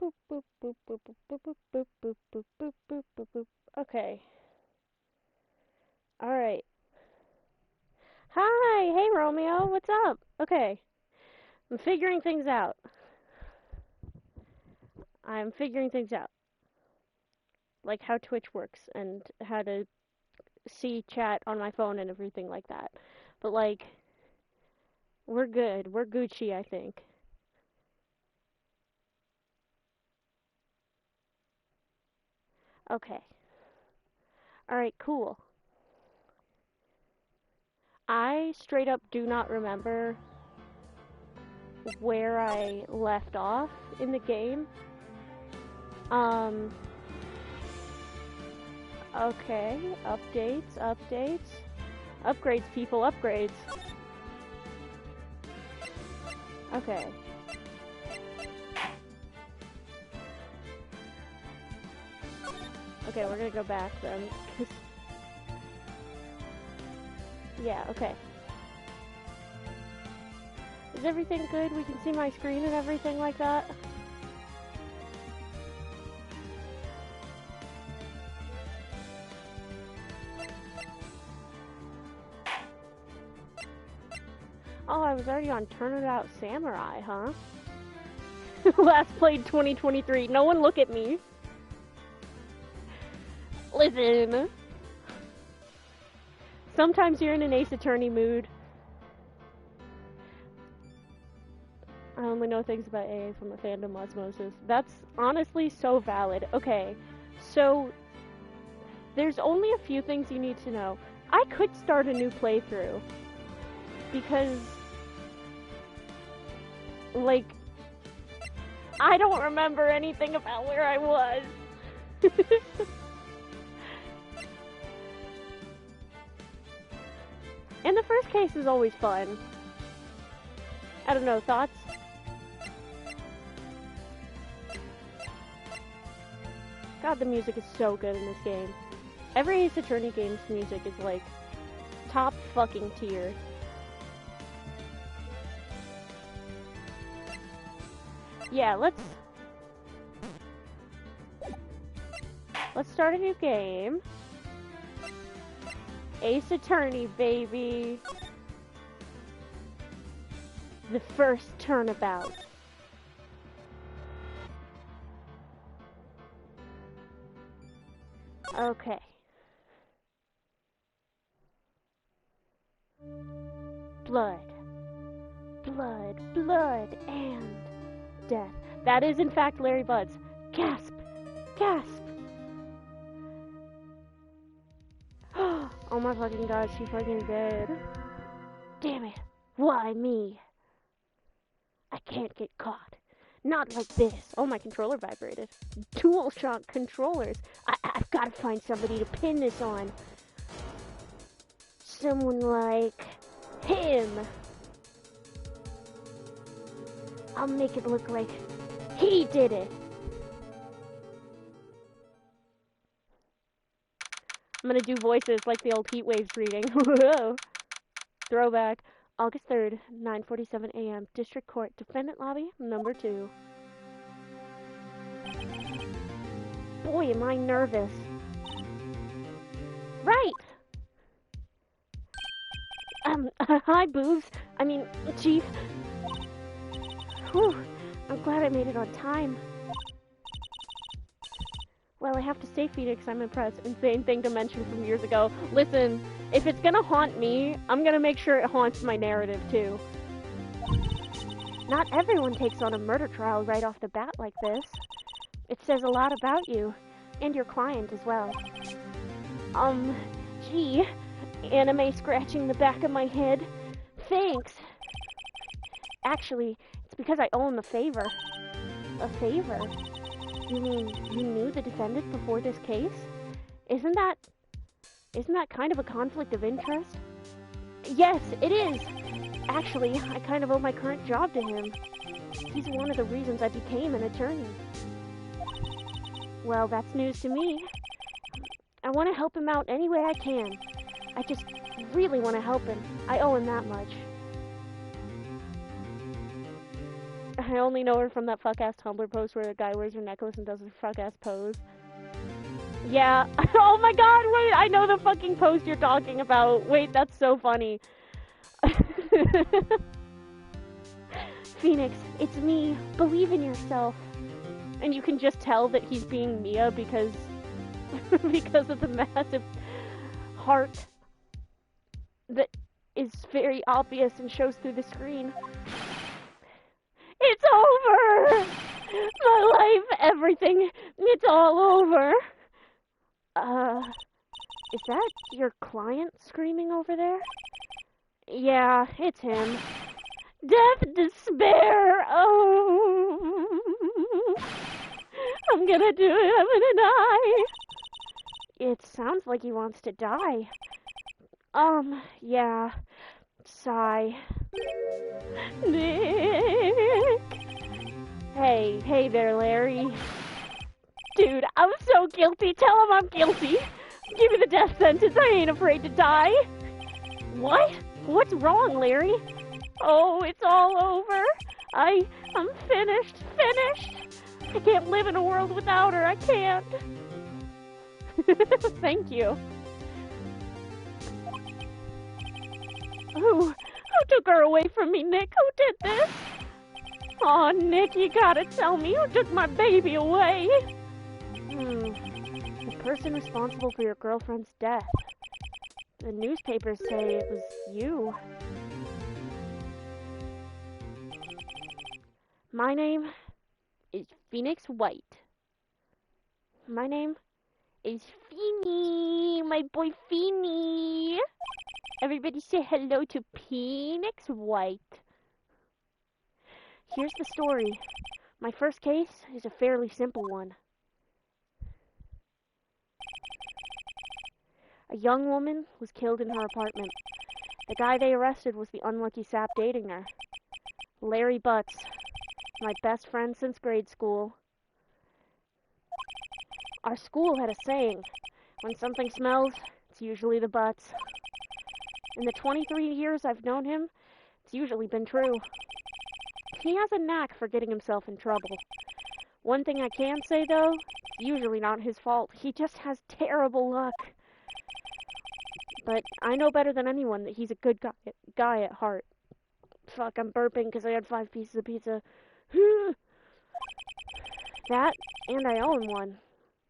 Boop, boop, boop, boop, boop, boop, boop, boop, boop, boop, boop, boop, boop, boop. Okay. Alright. Hi! Hey, Romeo! What's up? Okay. I'm figuring things out. I'm figuring things out. Like how Twitch works and how to see chat on my phone and everything like that. But, like, we're good. We're Gucci, I think. Okay. Alright, cool. I straight up do not remember where I left off in the game. Um, okay, updates. Upgrades, people, upgrades. Okay. Okay, we're gonna go back then. Yeah, okay. Is everything good? We can see my screen and everything like that? Oh, I was already on Turn It Out Samurai, huh? Last played 2023. No one look at me. Listen. Sometimes you're in an Ace Attorney mood. I only know things about AA from the fandom osmosis. That's honestly so valid. Okay, so there's only a few things you need to know. I could start a new playthrough because, like, I don't remember anything about where I was. And the first case is always fun. I don't know, thoughts? God, the music is so good in this game. Every Ace Attorney game's music is like top fucking tier. Yeah, let's start a new game. Ace Attorney, baby. The first turnabout. Okay. Blood. Blood, blood, and death. That is in fact Larry Buds. Gasp! Gasp! Oh my fucking god, she fucking dead. Damn it. Why me? I can't get caught. Not like this. Oh, my controller vibrated. DualShock controllers. I've got to find somebody to pin this on. Someone like him. I'll make it look like he did it. I'm gonna do voices like the old heat waves greeting. Throwback. August 3rd, 9:47 a.m. District Court, Defendant Lobby, number 2. Boy, am I nervous. Right! Hi, Boobs. I mean, Chief. Whew, I'm glad I made it on time. Well, I have to say, Phoenix, I'm impressed. Insane thing to mention from years ago. Listen, if it's gonna haunt me, I'm gonna make sure it haunts my narrative, too. Not everyone takes on a murder trial right off the bat like this. It says a lot about you, and your client as well. Gee, anime scratching the back of my head. Thanks. Actually, it's because I owe him a favor. A favor? You mean you knew the defendant before this case? Isn't that kind of a conflict of interest? Yes, it is! Actually, I kind of owe my current job to him. He's one of the reasons I became an attorney. Well, that's news to me. I want to help him out any way I can. I just really want to help him. I owe him that much. I only know her from that fuck-ass Tumblr post where the guy wears her necklace and does a fuck-ass pose. Yeah. Oh my god, wait, I know the fucking post you're talking about. Wait, that's so funny. Phoenix, it's me. Believe in yourself. And you can just tell that he's being Mia because because of the massive heart that is very obvious and shows through the screen. It's over! My life, everything, it's all over. Is that your client screaming over there? Yeah, it's him. Death, despair, oh. I'm gonna do it, I'm gonna die. It sounds like he wants to die. Yeah. Sigh. Nick! Hey there, Larry. Dude, I'm so guilty. Tell him I'm guilty. Give me the death sentence. I ain't afraid to die. What? What's wrong, Larry? Oh, it's all over. I'm finished. I can't live in a world without her. I can't. Thank you. Who took her away from me, Nick? Who did this? Aw, Nick, you gotta tell me who took my baby away. The person responsible for your girlfriend's death. The newspapers say it was you. My name is Phoenix White. My name is Feeny, my boy Feeny. Everybody say hello to Phoenix White. Here's the story. My first case is a fairly simple one. A young woman was killed in her apartment. The guy they arrested was the unlucky sap dating her. Larry Butts, my best friend since grade school. Our school had a saying, when something smells, it's usually the butts. In the 23 years I've known him, it's usually been true. He has a knack for getting himself in trouble. One thing I can say, though, it's usually not his fault. He just has terrible luck. But I know better than anyone that he's a good guy at heart. Fuck, I'm burping because I had 5 pieces of pizza. That, and I own one.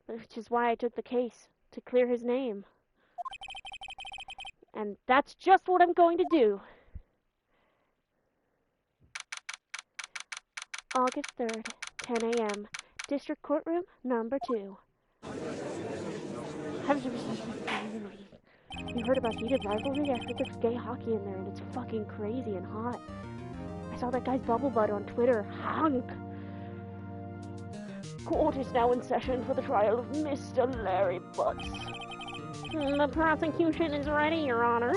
Which is why I took the case, to clear his name. And that's just what I'm going to do. August 3rd, 10 a.m. District Courtroom, number 2. You heard about heated rivalry? I heard there's gay hockey in there and it's fucking crazy and hot. I saw that guy's bubble butt on Twitter. Hunk! Court is now in session for the trial of Mr. Larry Butts. The prosecution is ready, Your Honor.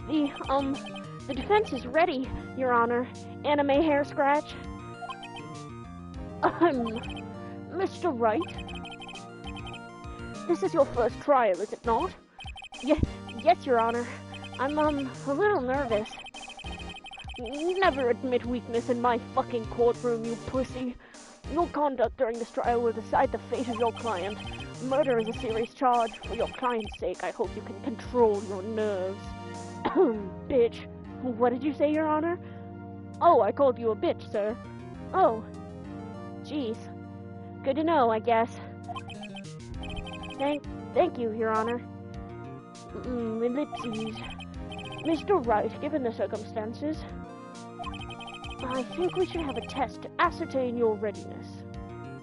The defense is ready, Your Honor. Anime hair scratch. Mr. Wright? This is your first trial, is it not? Yes, Your Honor. I'm, a little nervous. Never admit weakness in my fucking courtroom, you pussy. Your conduct during this trial will decide the fate of your client. Murder is a serious charge. For your client's sake, I hope you can control your nerves. Bitch. What did you say, Your Honor? Oh, I called you a bitch, sir. Oh. Jeez. Good to know, I guess. Thank you, Your Honor. Ellipses. Mr. Wright, given the circumstances, I think we should have a test to ascertain your readiness.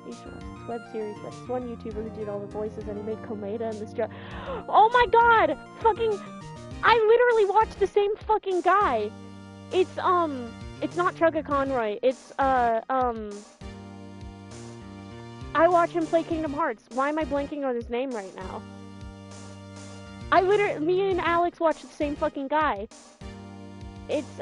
This web series by this one YouTuber who did all the voices and he made Komeda and this Oh my god! Fucking... I literally watched the same fucking guy! It's not Chugga Conroy. It's, I watch him play Kingdom Hearts. Why am I blanking on his name right now? Me and Alex watched the same fucking guy. It's,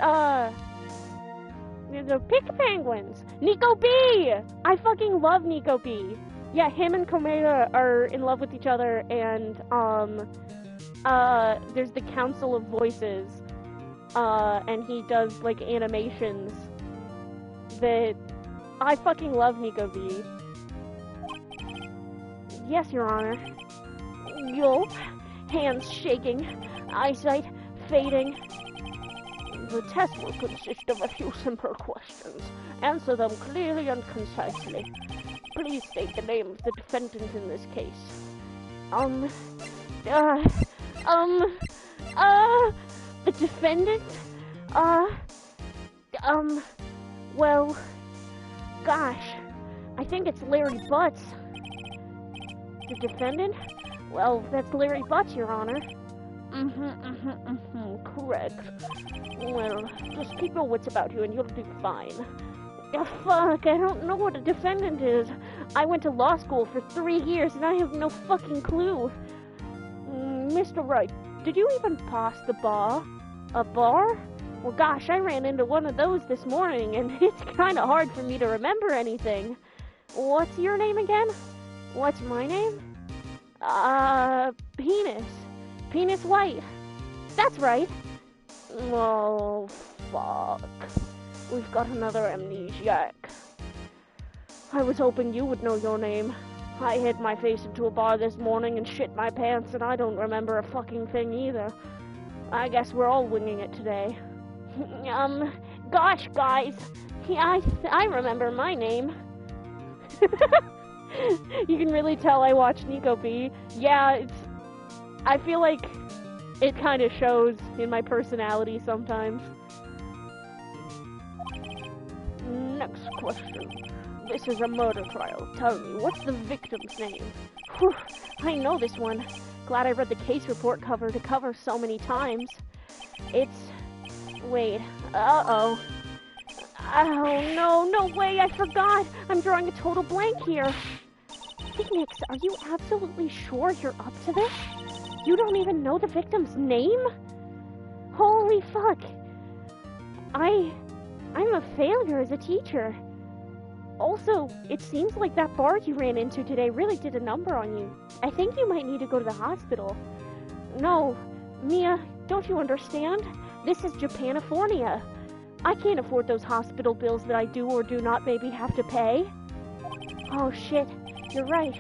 the Pick Penguins. Nico B! I fucking love Nico B. Yeah, him and Komeda are in love with each other, and, there's the Council of Voices, and he does, like, animations that I fucking love Nico B. Yes, Your Honor. Yulp. Hands shaking. Eyesight fading. The test will consist of a few simple questions. Answer them clearly and concisely. Please state the name of the defendant in this case. The defendant? Well, gosh, I think it's Larry Butts. The defendant? Well, that's Larry Butts, Your Honor. Correct. Well, just keep your wits about you and you'll do fine. Oh, fuck, I don't know what a defendant is. I went to law school for 3 years and I have no fucking clue. Mr. Wright, did you even pass the bar? A bar? Well, gosh, I ran into one of those this morning and it's kind of hard for me to remember anything. What's your name again? What's my name? Penis. Penis White. That's right. Oh, fuck. We've got another amnesiac. I was hoping you would know your name. I hit my face into a bar this morning and shit my pants, and I don't remember a fucking thing either. I guess we're all winging it today. Gosh, guys. Yeah, I remember my name. You can really tell I watch Nico B. Yeah, I feel like it kind of shows in my personality sometimes. Next question. This is a murder trial. Tell me, what's the victim's name? Whew, I know this one. Glad I read the case report cover to cover so many times. It's... Wait. Uh-oh. Oh, no way, I forgot. I'm drawing a total blank here. Phoenix, are you absolutely sure you're up to this? You don't even know the victim's name? Holy fuck. I'm a failure as a teacher. Also, it seems like that bar you ran into today really did a number on you. I think you might need to go to the hospital. No, Mia, don't you understand? This is Japanifornia. I can't afford those hospital bills that I do or do not maybe have to pay. Oh shit, you're right.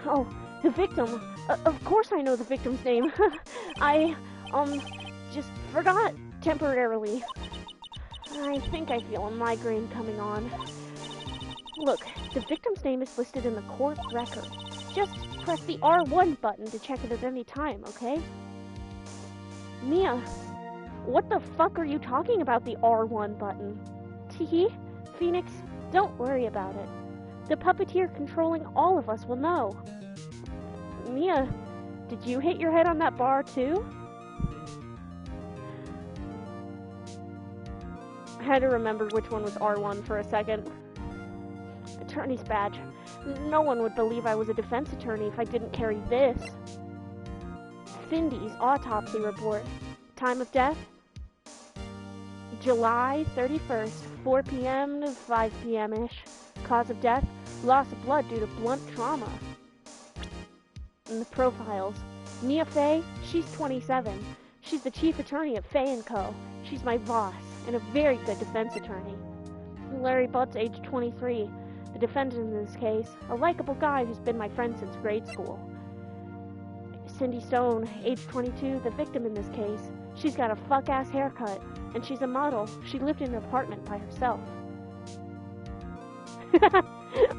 Oh, the victim. Of course I know the victim's name. I, just forgot temporarily. I think I feel a migraine coming on. Look, the victim's name is listed in the court record. Just press the R1 button to check it at any time, okay? Mia, what the fuck are you talking about, the R1 button? Teehee, Phoenix, don't worry about it. The puppeteer controlling all of us will know. Mia, did you hit your head on that bar too? I had to remember which one was R1 for a second. Attorney's badge. No one would believe I was a defense attorney if I didn't carry this. Cindy's autopsy report. Time of death? July 31st, 4 p.m. to 5 p.m.-ish. Cause of death? Loss of blood due to blunt trauma. And the profiles. Mia Fey, she's 27. She's the chief attorney at Fey & Co. She's my boss, and a very good defense attorney. Larry Butts, age 23. The defendant in this case, a likable guy who's been my friend since grade school. Cindy Stone, age 22, the victim in this case. She's got a fuck-ass haircut, and she's a model. She lived in an apartment by herself.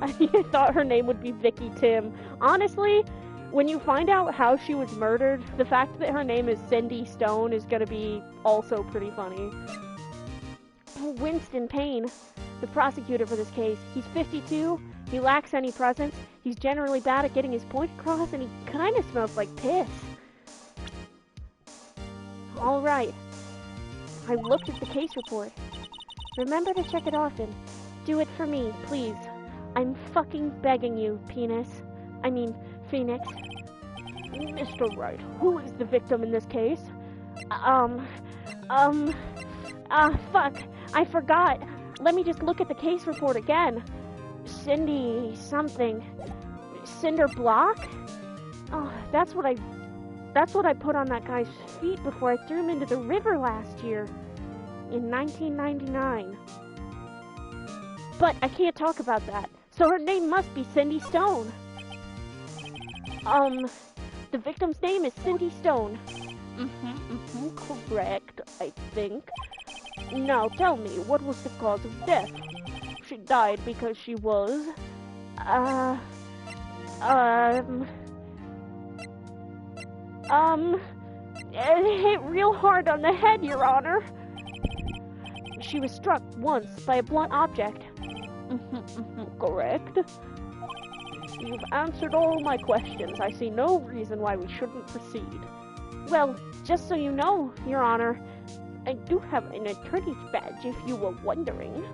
I thought her name would be Vicky Tim. Honestly, when you find out how she was murdered, the fact that her name is Cindy Stone is gonna be also pretty funny. Winston Payne, the prosecutor for this case. He's 52, he lacks any presence, he's generally bad at getting his point across, and he kinda smells like piss. Alright, I looked at the case report. Remember to check it often. Do it for me, please. I'm fucking begging you, Penis. I mean, Phoenix. Mr. Wright, who is the victim in this case? Fuck, I forgot. Let me just look at the case report again. Cindy something. Cinder Block? Oh, that's what I put on that guy's feet before I threw him into the river last year. In 1999. But I can't talk about that. So her name must be Cindy Stone. The victim's name is Cindy Stone. Correct, I think. Now tell me, what was the cause of death? She died because she was, hit real hard on the head, Your Honor. She was struck once by a blunt object. Correct. You've answered all my questions. I see no reason why we shouldn't proceed. Well, just so you know, Your Honor, I do have an attorney's badge if you were wondering.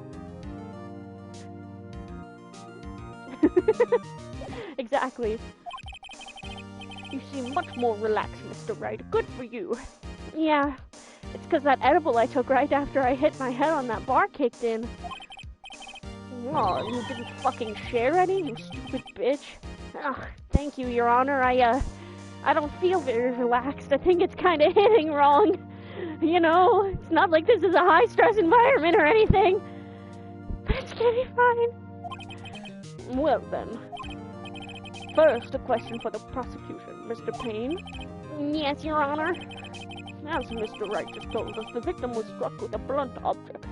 Exactly. You seem much more relaxed, Mr. Wright. Good for you. Yeah, it's because that edible I took right after I hit my head on that bar kicked in. Oh, you didn't fucking share any, you stupid bitch. Ugh, thank you, Your Honor. I don't feel very relaxed. I think it's kind of hitting wrong. You know, it's not like this is a high-stress environment or anything. But it's gonna be fine. Well then. First, a question for the prosecution. Mr. Payne? Yes, Your Honor. As Mr. Wright just told us, the victim was struck with a blunt object.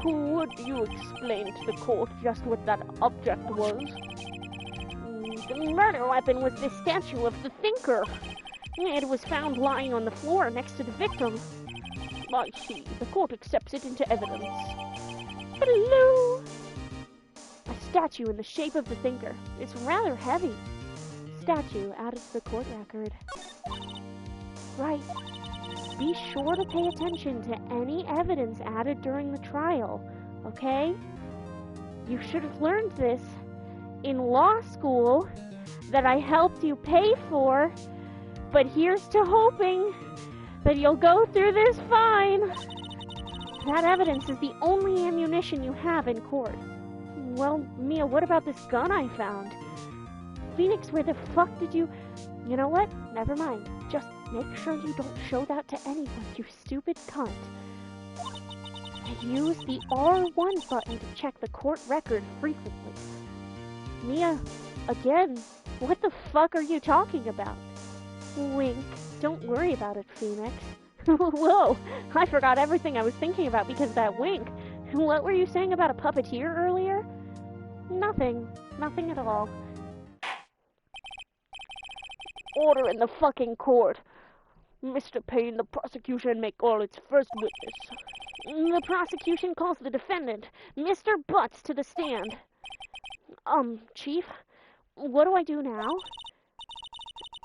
Could you explain to the court just what that object was? The murder weapon was the statue of the thinker. It was found lying on the floor next to the victim. I see. The court accepts it into evidence. Hello! A statue in the shape of the thinker. It's rather heavy. Statue added to the court record. Right. Be sure to pay attention to any evidence added during the trial, okay? You should have learned this in law school that I helped you pay for, but here's to hoping that you'll go through this fine. That evidence is the only ammunition you have in court. Well, Mia, what about this gun I found? Phoenix, where the fuck did you... You know what? Never mind. Just make sure you don't show that to anyone, you stupid cunt. Use the R1 button to check the court record frequently. Mia, again, what the fuck are you talking about? Wink. Don't worry about it, Phoenix. Whoa, I forgot everything I was thinking about because of that wink. What were you saying about a puppeteer earlier? Nothing. Nothing at all. Order in the fucking court. Mr. Payne, the prosecution may call its first witness. The prosecution calls the defendant, Mr. Butts, to the stand. Chief, what do I do now?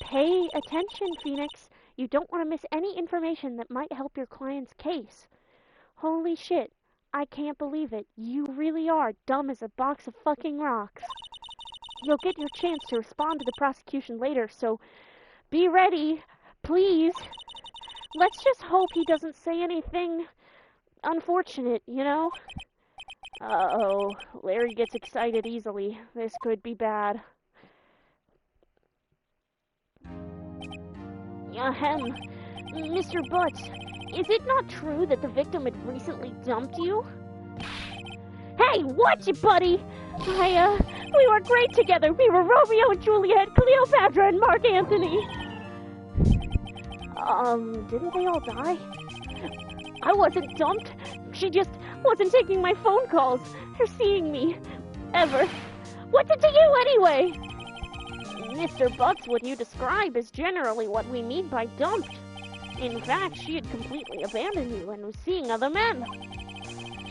Pay attention, Phoenix. You don't want to miss any information that might help your client's case. Holy shit, I can't believe it. You really are dumb as a box of fucking rocks. You'll get your chance to respond to the prosecution later, so be ready, please. Let's just hope he doesn't say anything unfortunate, you know? Uh-oh, Larry gets excited easily. This could be bad. Ahem. Mr. Butts, is it not true that the victim had recently dumped you? Hey, watch it, buddy! We were great together. We were Romeo and Juliet, Cleopatra and Mark Antony. Didn't they all die? I wasn't dumped. She just wasn't taking my phone calls or seeing me. Ever. What's it to you anyway? Mr. Butts, what you describe is generally what we mean by dumped. In fact, she had completely abandoned you and was seeing other men.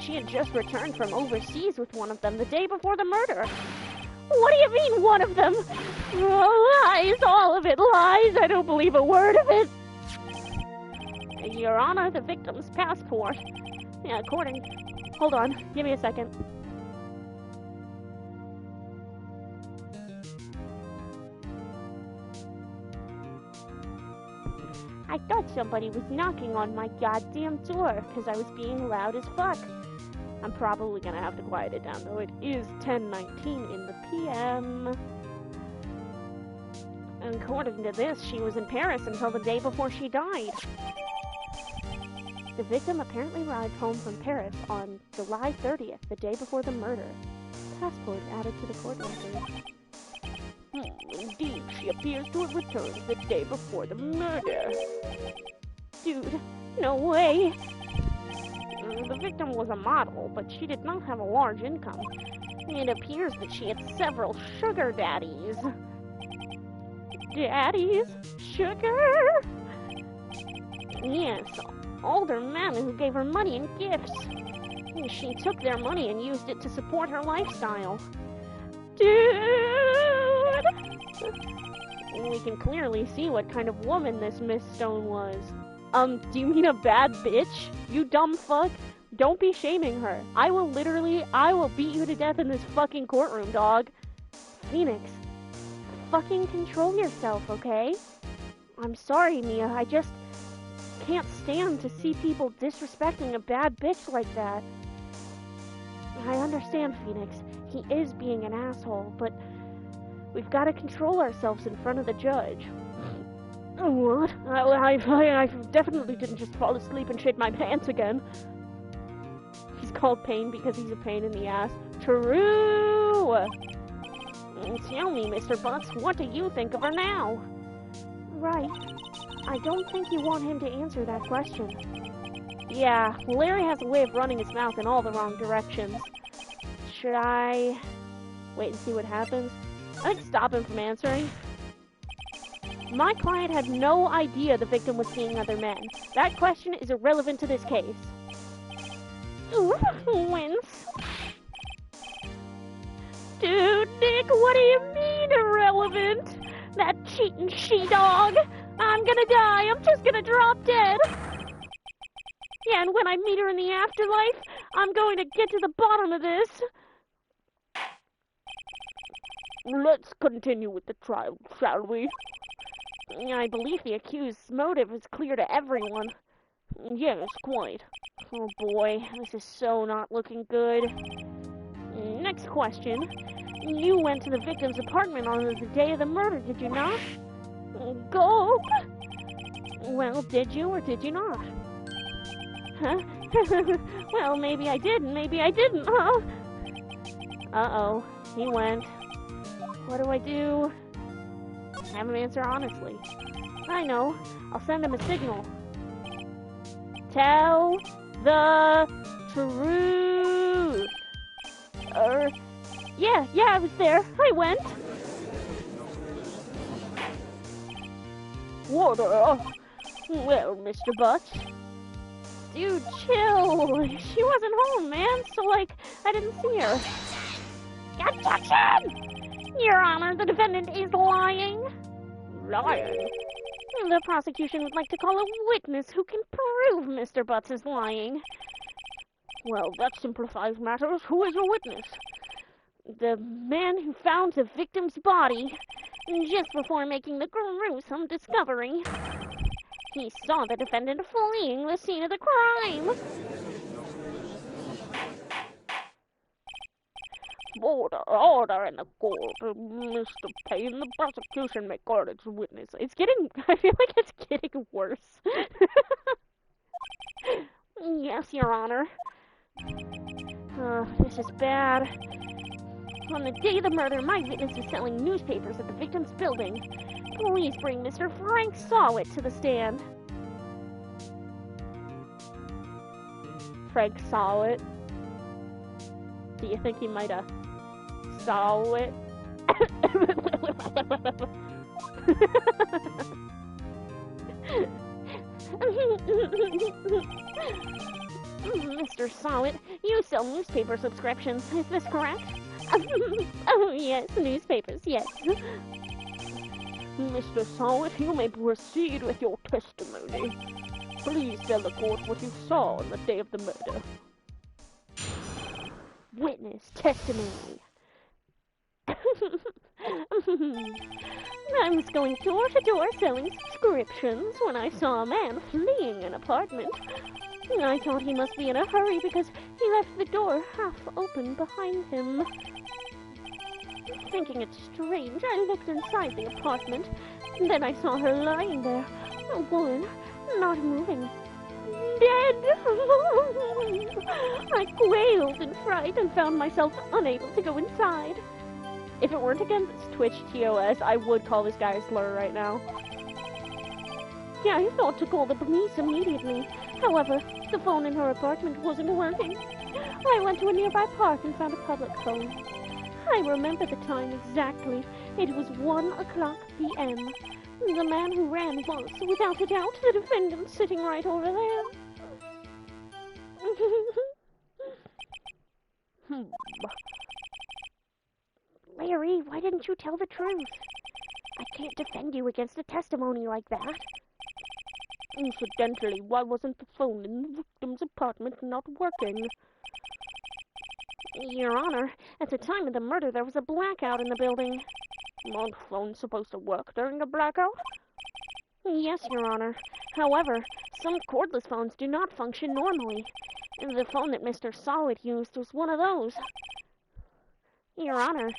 She had just returned from overseas with one of them the day before the murder. What do you mean, one of them? Oh, lies, all of it lies. I don't believe a word of it. Your Honor, the victim's passport. Yeah, according... Hold on, give me a second. I thought somebody was knocking on my goddamn door because I was being loud as fuck. I'm probably gonna have to quiet it down, though it is 10:19 in the PM. According to this, she was in Paris until the day before she died. The victim apparently arrived home from Paris on July 30th, the day before the murder. Passport added to the court record. Indeed, she appears to have returned the day before the murder. Dude, no way. The victim was a model, but she did not have a large income. It appears that she had several sugar daddies. Daddies? Sugar? Yes, older men who gave her money and gifts. She took their money and used it to support her lifestyle. Dude! We can clearly see what kind of woman this Miss Stone was. Do you mean a bad bitch? You dumb fuck? Don't be shaming her. I will beat you to death in this fucking courtroom, dog. Phoenix, fucking control yourself, okay? I'm sorry, Mia, I just can't stand to see people disrespecting a bad bitch like that. I understand, Phoenix. He is being an asshole, but we've got to control ourselves in front of the judge. What? I definitely didn't just fall asleep and shit my pants again. He's called Pain because he's a pain in the ass. True! Tell me, Mr. Butts, what do you think of her now? Right. I don't think you want him to answer that question. Yeah, Larry has a way of running his mouth in all the wrong directions. Should I wait and see what happens? I think stop him from answering. My client had no idea the victim was seeing other men. That question is irrelevant to this case. Wince. Dude, Nick, what do you mean irrelevant? That cheating she-dog! I'm gonna die, I'm just gonna drop dead! Yeah, and when I meet her in the afterlife, I'm going to get to the bottom of this. Let's continue with the trial, shall we? I believe the accused's motive is clear to everyone. Yes, quite. Oh boy, this is so not looking good. Next question. You went to the victim's apartment on the day of the murder, did you not? Gulp! Well, did you or did you not? Huh? Well, maybe I did and maybe I didn't, huh? Uh-oh, he went. What do I do? Have him answer honestly. I know. I'll send him a signal. Tell the truth. Yeah, I was there. I went. Water. Well, Mr. Butts. Dude, chill. She wasn't home, man. So, like, I didn't see her. Objection! Your Honor, the defendant is lying. Lying? The prosecution would like to call a witness who can prove Mr. Butts is lying. Well, that simplifies matters. Who is a witness? The man who found the victim's body just before making the gruesome discovery. He saw the defendant fleeing the scene of the crime. Order in the court. Mr. Payne, the prosecution may call its witness. I feel like it's getting worse. Yes, Your Honor. This is bad. On the day of the murder, my witness is selling newspapers at the victim's building. Please bring Mr. Frank Sawit to the stand. Frank Sawit? Do you think he might have saw it? Mr. Sawit, you sell newspaper subscriptions, is this correct? Oh, yes, newspapers, yes. Mr. Sawit, you may proceed with your testimony. Please tell the court what you saw on the day of the murder. Witness testimony. I was going door to door selling subscriptions when I saw a man fleeing an apartment. I thought he must be in a hurry because he left the door half open behind him. Thinking it strange, I looked inside the apartment. Then I saw her lying there, a woman, not moving. Dead! I quailed in fright and found myself unable to go inside. If it weren't against Twitch TOS, I would call this guy a slur right now. Yeah, I thought to call the police immediately. However, the phone in her apartment wasn't working. I went to a nearby park and found a public phone. I remember the time exactly. It was 1 o'clock p.m. The man who ran was, without a doubt, the defendant sitting right over there. Larry, why didn't you tell the truth? I can't defend you against a testimony like that. Incidentally, why wasn't the phone in the victim's apartment not working? Your Honor, at the time of the murder, there was a blackout in the building. Well, the phone's supposed to work during a blackout? Yes, Your Honor. However, some cordless phones do not function normally. The phone that Mr. Solid used was one of those. Your Honor,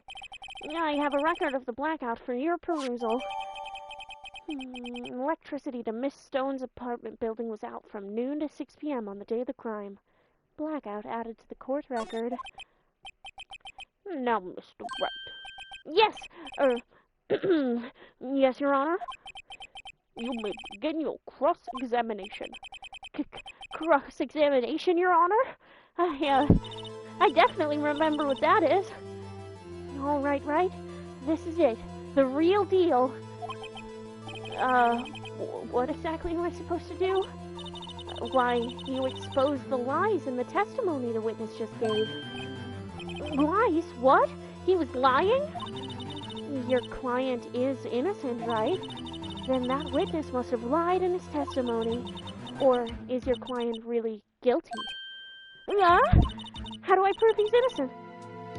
I have a record of the blackout for your perusal. Electricity to Miss Stone's apartment building was out from noon to 6 p.m. on the day of the crime. Blackout added to the court record. Now, Mr. Wright. Yes, yes, Your Honor. You may begin your cross-examination. Cross-examination, Your Honor? I definitely remember what that is. All right. This is it. The real deal. What exactly am I supposed to do? Why, you exposed the lies in the testimony the witness just gave. Lies? What? He was lying? Your client is innocent, right? Then that witness must have lied in his testimony. Or is your client really guilty? How do I prove he's innocent?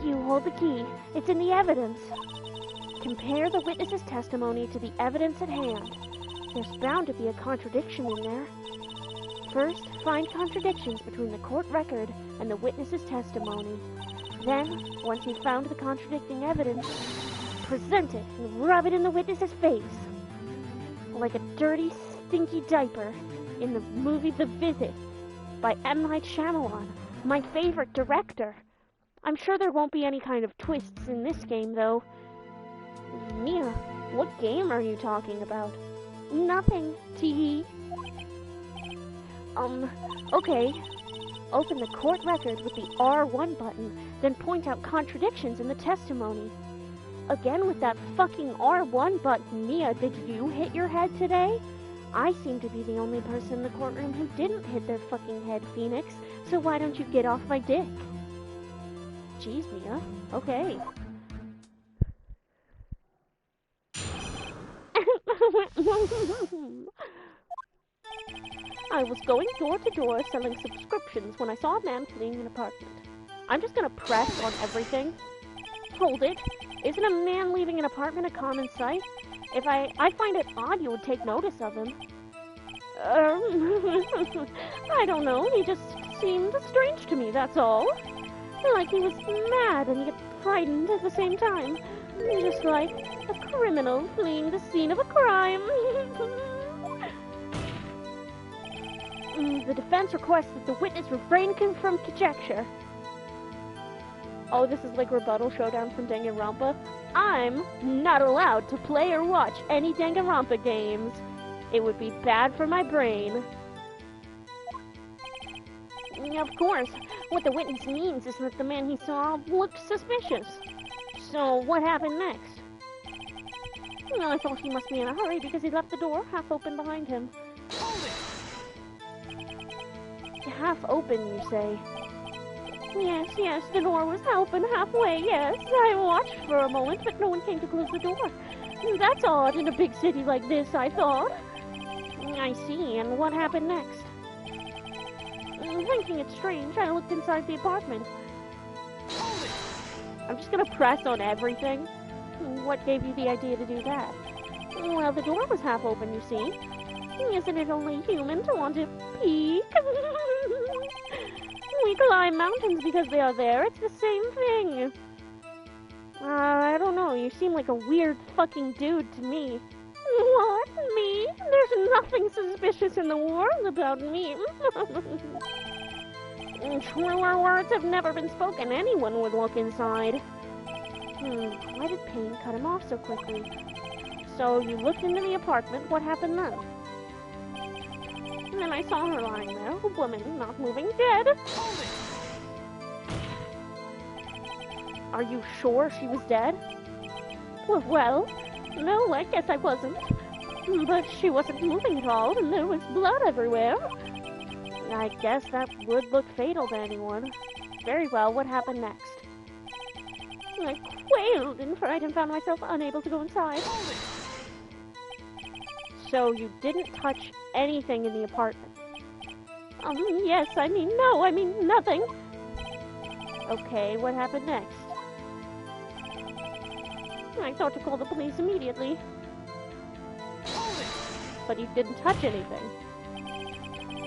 You hold the key. It's in the evidence. Compare the witness's testimony to the evidence at hand. There's bound to be a contradiction in there. First, find contradictions between the court record and the witness's testimony. Then, once you've found the contradicting evidence, present it and rub it in the witness's face. Like a dirty, stinky diaper in the movie The Visit by M. Night Shyamalan, my favorite director. I'm sure there won't be any kind of twists in this game, though. Mia, what game are you talking about? Nothing, Tee. Okay. Open the court record with the R1 button, then point out contradictions in the testimony. Again with that fucking R1 button. Mia, did you hit your head today? I seem to be the only person in the courtroom who didn't hit their fucking head, Phoenix, so why don't you get off my dick? Jeez, Mia. Okay. I was going door to door selling subscriptions when I saw a man fleeing an apartment. I'm just gonna press on everything. Hold it. Isn't a man leaving an apartment a common sight? If I find it odd you would take notice of him. I don't know. He just seemed strange to me, that's all. Like he was mad and yet frightened at the same time. Just like a criminal fleeing the scene of a crime. The defense requests that the witness refrain from conjecture. Oh, this is like Rebuttal Showdown from Danganronpa. I'm not allowed to play or watch any Danganronpa games. It would be bad for my brain. Of course, what the witness means is that the man he saw looked suspicious. So, what happened next? Well, I thought he must be in a hurry because he left the door half open behind him. Half open, you say? Yes, the door was open halfway, yes. I watched for a moment, but no one came to close the door. That's odd in a big city like this, I thought. I see, and what happened next? Thinking it's strange, I looked inside the apartment. I'm just gonna press on everything. What gave you the idea to do that? Well, the door was half open, you see. Isn't it only human to want to peek? We climb mountains because they are there. It's the same thing. I don't know. You seem like a weird fucking dude to me. What? Me? There's nothing suspicious in the world about me. Truer words have never been spoken. Anyone would look inside. Why did pain cut him off so quickly? So you looked into the apartment. What happened then? And then I saw her lying there, a woman, not moving, dead. Are you sure she was dead? Well, no, I guess I wasn't. But she wasn't moving at all, and there was blood everywhere. I guess that would look fatal to anyone. Very well, what happened next? I quailed in fright and found myself unable to go inside. So you didn't touch anything in the apartment? Yes, no, nothing. Okay, what happened next? I thought to call the police immediately. But you didn't touch anything.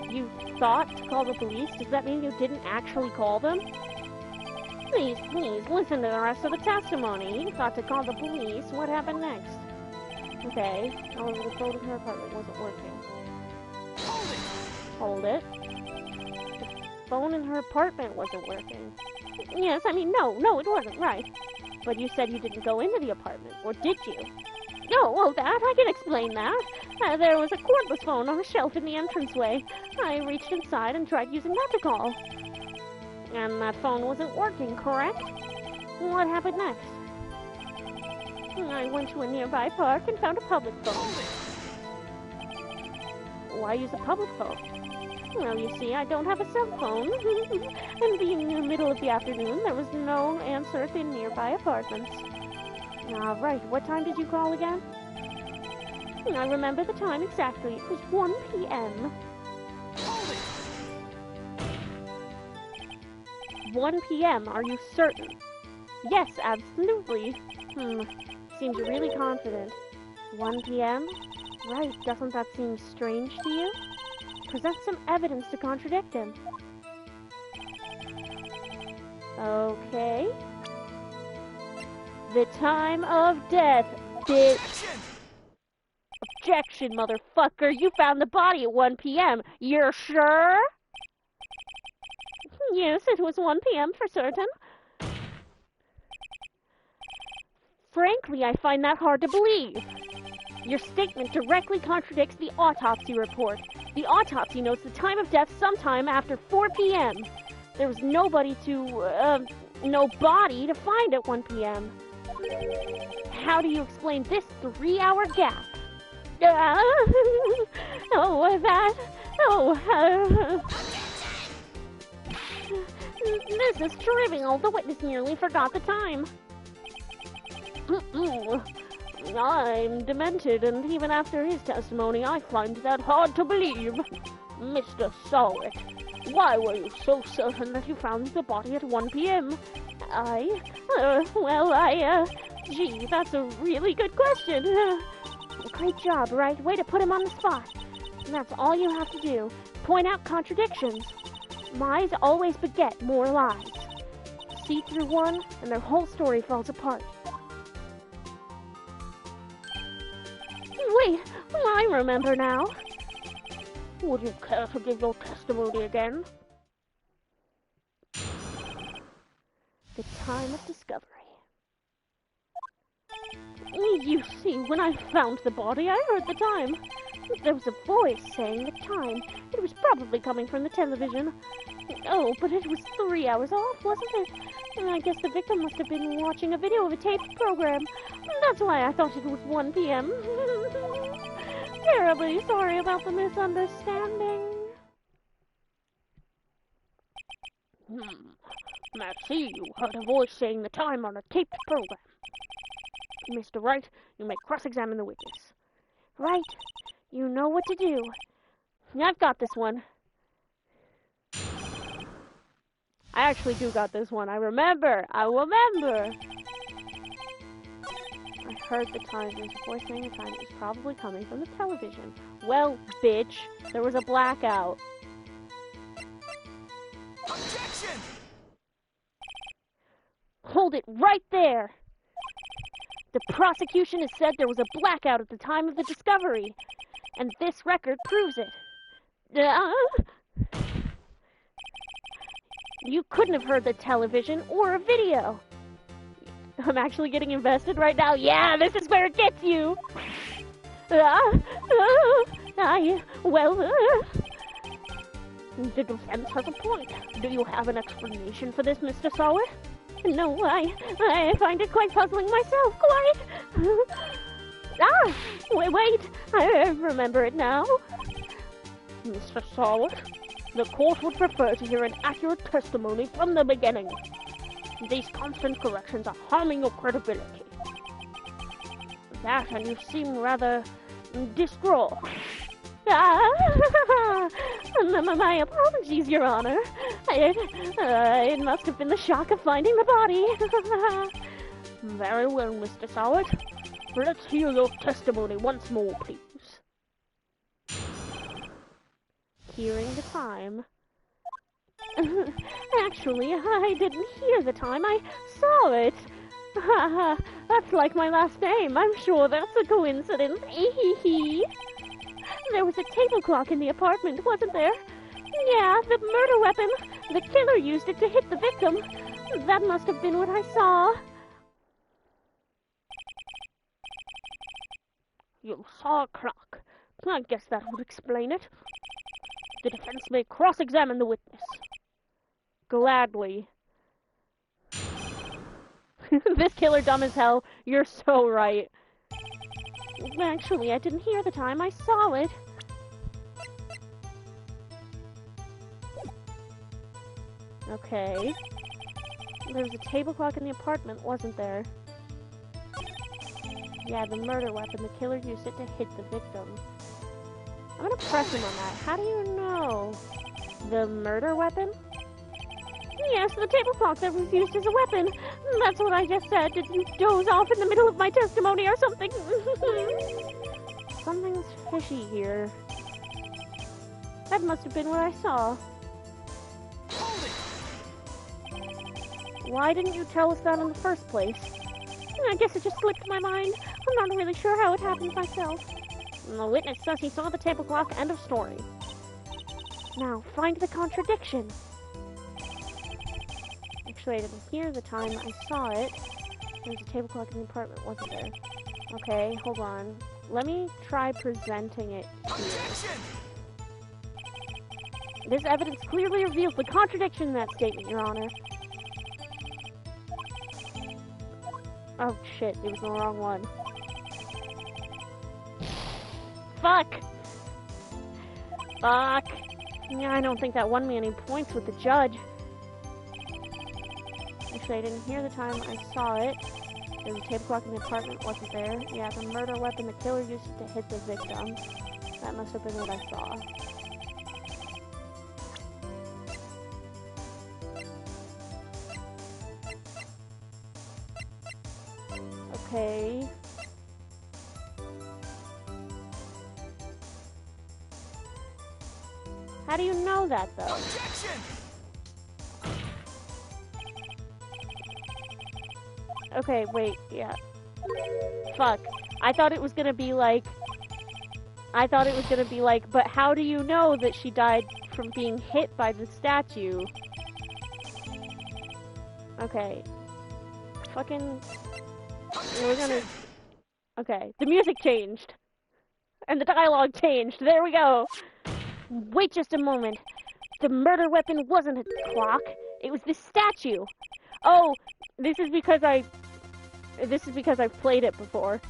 You thought to call the police? Does that mean you didn't actually call them? Please, listen to the rest of the testimony. You thought to call the police. What happened next? Okay, however, the phone in her apartment wasn't working. Hold it. The phone in her apartment wasn't working. Yes, no, it wasn't, right. But you said you didn't go into the apartment, or did you? Oh, well, that, I can explain that. There was a cordless phone on a shelf in the entranceway. I reached inside and tried using that to call. And that phone wasn't working, correct? What happened next? I went to a nearby park and found a public phone. Why use a public phone? Well, you see, I don't have a cell phone. And being in the middle of the afternoon, there was no answer in nearby apartments. Right. What time did you call again? I remember the time exactly. It was 1 p.m. 1 p.m., are you certain? Yes, absolutely. Seems really confident. 1 p.m.? Right, doesn't that seem strange to you? Present some evidence to contradict him. Okay. The time of death, bitch. Objection, motherfucker. You found the body at 1 p.m. You're sure? Yes, it was 1 p.m. for certain. Frankly, I find that hard to believe. Your statement directly contradicts the autopsy report. The autopsy notes the time of death sometime after 4 p.m. There was no body to find at 1 p.m. How do you explain this 3-hour gap? This is trivial. The witness nearly forgot the time. I'm demented, and even after his testimony, I find that hard to believe. Mr. Solid, why were you so certain that you found the body at 1 p.m.? Gee, that's a really good question. Great job, right? Way to put him on the spot. And that's all you have to do. Point out contradictions. Lies always beget more lies. See through one, and their whole story falls apart. Wait, I remember now. Would you care to give your testimony again? The time of discovery. You see, when I found the body, I heard the time. There was a voice saying the time. It was probably coming from the television. Oh, but it was 3 hours off, wasn't it? I guess the victim must have been watching a video of a taped program. That's why I thought it was 1 p.m. Terribly sorry about the misunderstanding. Maxie, you heard a voice saying the time on a taped program. Mr. Wright, you may cross-examine the witness. Right. You know what to do. I've got this one. I actually do got this one. I remember. I heard the time. There's a voice saying the time. It was probably coming from the television. Well, bitch, there was a blackout. Objection! Hold it right there. The prosecution has said there was a blackout at the time of the discovery. and this record proves it. You couldn't have heard the television or a video. I'm actually getting invested right now. Yeah, this is where it gets you. The defense has a point. Do you have an explanation for this, Mr. Sawyer? No, I find it quite puzzling myself, quite. Wait, I remember it now. Mr. Sawyer, the court would prefer to hear an accurate testimony from the beginning. These constant corrections are harming your credibility. That, and you seem rather distraught. My apologies, Your Honor. It must have been the shock of finding the body. Very well, Mr. Sawyer. Let's hear your testimony once more, please. Hearing the time. Actually, I didn't hear the time. I saw it. That's like my last name. I'm sure that's a coincidence. There was a table clock in the apartment, wasn't there? Yeah, the murder weapon. The killer used it to hit the victim. That must have been what I saw. You saw a clock. I guess that would explain it. The defense may cross-examine the witness. Gladly. This killer dumb as hell. You're so right. Actually, I didn't hear the time. I saw it. Okay. There was a table clock in the apartment, wasn't there? Yeah, the murder weapon. The killer used it to hit the victim. I'm gonna press him on that. How do you know? The murder weapon? Yes, the table clock that was used as a weapon. That's what I just said. Did you doze off in the middle of my testimony or something? Something's fishy here. That must have been what I saw. Why didn't you tell us that in the first place? I guess it just slipped my mind. I'm not really sure how it happened myself. The witness says he saw the table clock. End of story. Now, find the contradiction. Actually, I didn't hear the time. I saw it. There was a table clock in the apartment, wasn't there? Okay, hold on. Let me try presenting it here. This evidence clearly reveals the contradiction in that statement, Your Honor. Oh shit, it was the wrong one. Fuck! Fuck! Yeah, I don't think that won me any points with the judge. Actually, I didn't hear the time. I saw it. There was a table clock in the apartment, wasn't there? Yeah, the murder weapon, the killer used it to hit the victim. That must have been what I saw. Okay. How do you know that, though? Objection! Okay, wait, yeah. Fuck. I thought it was gonna be like... but how do you know that she died from being hit by the statue? Okay. Fucking... We're gonna... Okay, the music changed. And the dialogue changed. There we go. Wait just a moment. The murder weapon wasn't a clock. It was this statue. Oh, this is because I've played it before.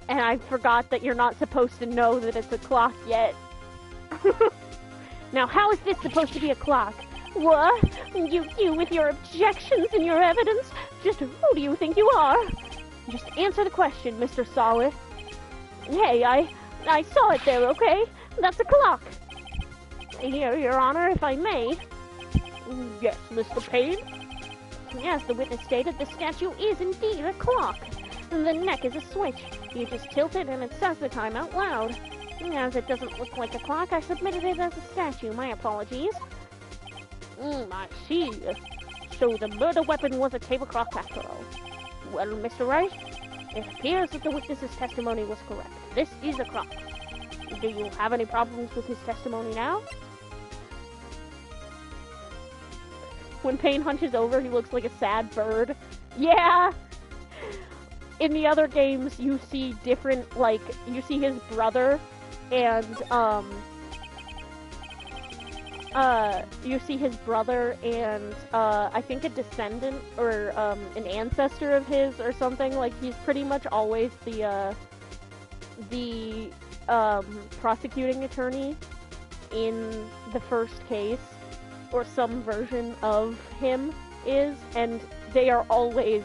And I forgot that you're not supposed to know that it's a clock yet. Now, how is this supposed to be a clock? What? You with your objections and your evidence? Just who do you think you are? Just answer the question, Mr. Sawyer. Hey, I saw it there, okay? That's a clock. Here, Your Honor, if I may. Yes, Mr. Payne? Yes, the witness stated the statue is indeed a clock. The neck is a switch. You just tilt it and it says the time out loud. As it doesn't look like a clock, I submitted it as a statue. My apologies. I see. So the murder weapon was a table clock after all. Well, Mr. Wright, it appears that the witness's testimony was correct. This is a clock. Do you have any problems with his testimony now? When Payne hunches over, he looks like a sad bird. Yeah! In the other games, you see different, like, you see his brother and, I think a descendant or, an ancestor of his or something. Like, he's pretty much always the prosecuting attorney in the first case, or some version of him is, and they are always